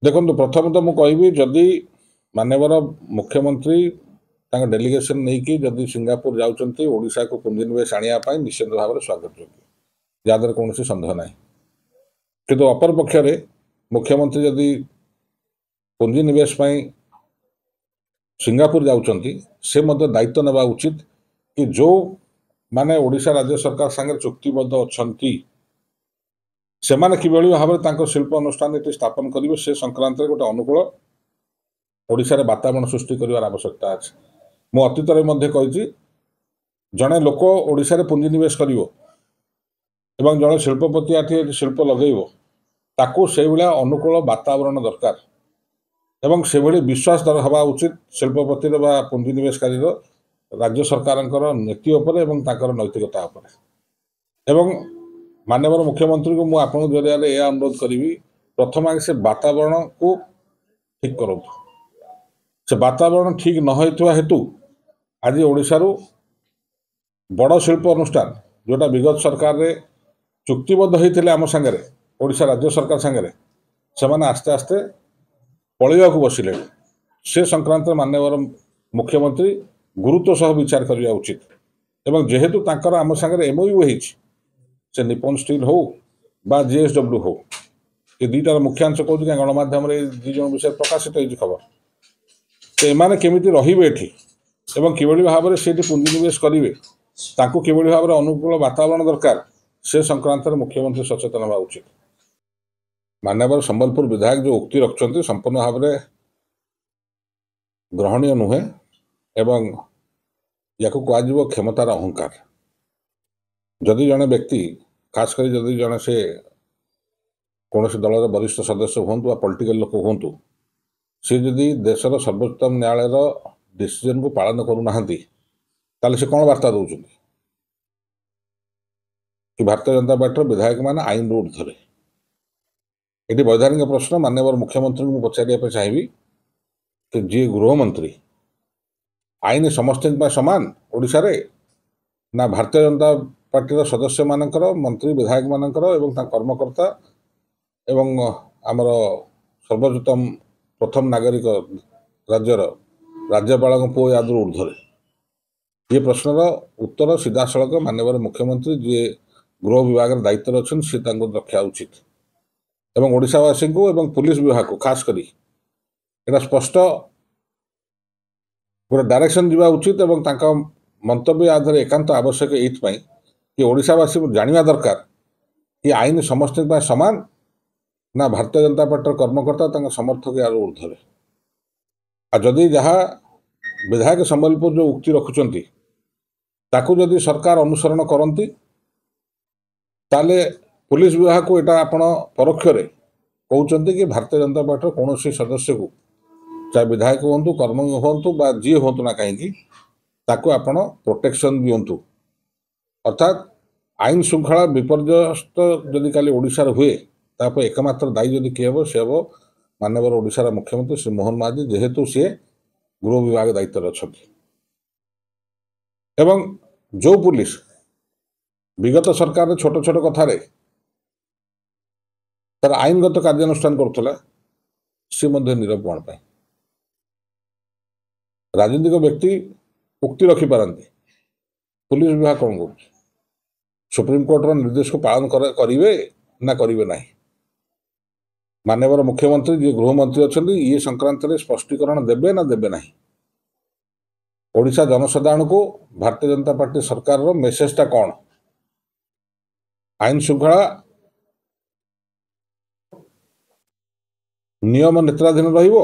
देखो प्रथम तो मुझे जदि मानवर मुख्यमंत्री डेलीगेशन नहीं कि जदि सिंगापुर जाऊँच ओडिशा को पुंजीनिवेश आने निश्चित भाव में स्वागत योग्य जहाँद्वारा कौन सन्देह ना कि अपर पक्षरे मुख्यमंत्री जदि पुंजीनिवेश सिंगापुर जाऊँच से दायित्व नेवा उचित कि जो माने ओडिशा राज्य सरकार सागर चुक्तिबद्ध अच्छा से भाव में शिल्प अनुष्ठान स्थापन करेंगे से संक्रांत गोटे अनुकूल ओडिशा वातावरण सृष्टि कर आवश्यकता अच्छे मु अतीत कही जड़े लोक ओडिशा पुंजीनिवेश कर जड़े शिल्पपति आठी शिल्प लगेब ताकू से भाया अनुकूल वातावरण दरकार एवं से भली विश्वास हवा उचित शिल्पपति पुंजीनिवेशकारी राज्य सरकार नीति उपर एवं नैतिकता उपर एवं माननीय मुख्यमंत्री को मुझे जरिया यह अनुरोध करी प्रथम आगे से वातावरण को ठीक करूँ से वातावरण ठीक न होता हेतु आज ओडिशा बड़ शिल्प अनुष्ठान जोटा विगत सरकार रे चुक्तिबद्ध होते आम सांगे ओडिशा राज्य सरकार सांगे से आस्ते आस्ते पलैया को बसिले से संक्रांत माननीय मुख्यमंत्री गुरुत्व सह विचार करने उचित एवं जेहेतु तांकर आम सांगे एमओयू होइछि से निपन स्टील हो बा जीएसडब्ल्यू हो ये दुईटार मुख्यांश कौन क्या गणमाध्यम दुज विषय प्रकाशित हो खबर तो एमाने केमिति रहिबे एठी एवं किभଳି भाव में से पुंजीनिवेश करेंगे ताकू किभଳି भाव में अनुकूल वातावरण दरकार से संक्रांत मुख्यमंत्री सचेतन हवा उचित माननीय संबलपुर विधायक जो उक्ति रखुच्च संपूर्ण भाव में ग्रहणीय नुहे एवं या कह क्षमतार अहंकार जदि जड़े व्यक्ति खासकर जदि जड़े से कौन दलर वरिष्ठ सदस्य हूँ पॉलिटिकल लोक हूँ सी जदि देशर सर्वोच्च न्यायालय डिसीजन को पालन करूना से कौन वार्ता दौरान कि भारतीय जनता पार्टी विधायक मान आईन ऊर्ध्वे ये वैधानिक प्रश्न माननीय मुख्यमंत्री को पचारे चाहिए कि जी गृहमंत्री आईन समस्त सामान ओडिशा रे ना भारतीय जनता पार्टी सदस्य मानकर मंत्री विधायक मानकर एवं कर्मकर्ता एवं आमर सर्वोच्चतम प्रथम नागरिक राज्यर राज्यपाल पुओ याद ऊर्ध्वे ये प्रश्नर उत्तर सीधा सड़क माननीय मुख्यमंत्री जी गृह विभाग दायित्व अच्छे सी रखा उचित एवं ओडिशावासी को एवं पुलिस विभाग को खास करी एटा स्पष्ट गोटे डायरेक्शन दिवा उचित एवं मंतव्य आधार एकांत आवश्यक ये कि ओडिशावासी जानिया दरकार कि आईन समस्त सामान ना भारतीय जनता पार्टी कर्मकर्ता समर्थक यार ऊर्ध्वे आ जदि जहाँ विधायक संबलपुर जो उक्ति रखुंट ताकू जदि सरकार अनुसरण करती ताले पुलिस विभाग को यहाँ आपण परोक्ष कहते कि भारतीय जनता पार्टी कौन सदस्य को चाहे विधायक हूँ कर्म हूँ जी हूँ ना कहीं ताकू आपण प्रोटेक्शन दिंतु अर्थात आईन श्रृंखला विपर्यस्त जदि काली ओडिशार हुए तापर एकमात्र दायी जदि किए से हम माननीय ओडिशार मुख्यमंत्री श्री मोहन महाजी जेहेतु सी गृह विभाग दायित्व अच्छा एवं जो पुलिस विगत सरकार छोट छोट कथार तार आईनगत कार्यानुष्ठान करुला सी नीरव कौन पाई राजनीतिक व्यक्ति उक्ति रखिपारती पुलिस विभाग कौन कर सुप्रीमकोर्टर निर्देश को पालन करेंगे ना करेंगे ना माननीय मुख्यमंत्री जी गृहमंत्री अच्छा ये संक्रांत में स्पष्टीकरण देवे ना देवे ना ओडिशा जनसाधारण को भारतीय जनता पार्टी सरकार रो मेसेजटा कौन आईन श्रृंखला नियम नेत्राधीन रहिबो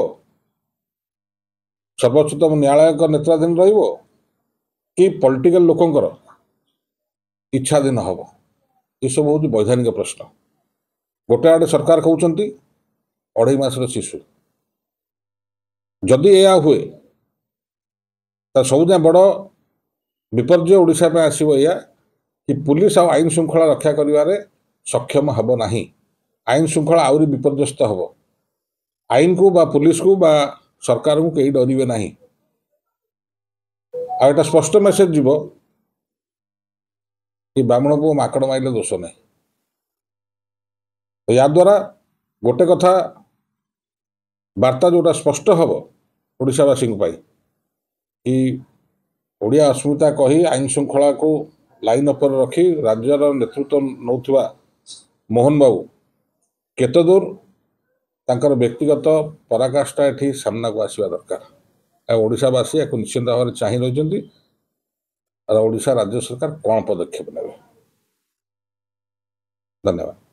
सर्वोच्चतम न्यायालय नेत्राधीन रहिबो कि पॉलिटिकल लोकंकर इच्छाधीन हम ये सब हूँ वैधानिक प्रश्न गोटे आड़े सरकार कहते 2.5 मासर शिशु जदि यह हुए तो सबुजा बड़ विपर्य ओडिशा पे आसीबो या कि पुलिस आ आईन श्रृंखला रक्षा करिवारे सक्षम हबो नाही आईन श्रृंखला आउरी विपर्यस्त हबो आईन को बा पुलिस को बा सरकार को कहीं डरिवे नाही आ एटा स्पष्ट मेसेज जीवो कि ब्राह्मण को माकड़ माइले दोष नहीं तो या द्वारा गोटे कथा ବାର୍ତ୍ତା ଯେଉଁଟା ସ୍ପଷ୍ଟ ହେବ ଓଡ଼ିଶାବାସୀଙ୍କ ପାଇଁ କି ଓଡ଼ିଆ ଅସ୍ମିତା କହି ଆଇନ ଶୃଙ୍ଖଳାକୁ ଲାଇନ୍ ଉପରେ ରଖି ରାଜ୍ୟର ନେତୃତ୍ୱ ନେଉଥିବା ମୋହନ ବାବୁ କେତେ ଦୂର ତାଙ୍କର ବ୍ୟକ୍ତିଗତ ପରାକାଷ୍ଠା ଏଠି ସାମ୍ନାକୁ ଆସିବା ଦରକାର। ଆଉ ଓଡ଼ିଶାବାସୀ ଏହାକୁ ନିଶ୍ଚିନ୍ତ ଭାବରେ ଚାହିଁ ରହିଛନ୍ତି। ଆଉ ଓଡ଼ିଶା ରାଜ୍ୟ ସରକାର କ'ଣ ପଦକ୍ଷେପ ନେବେ। ଧନ୍ୟବାଦ।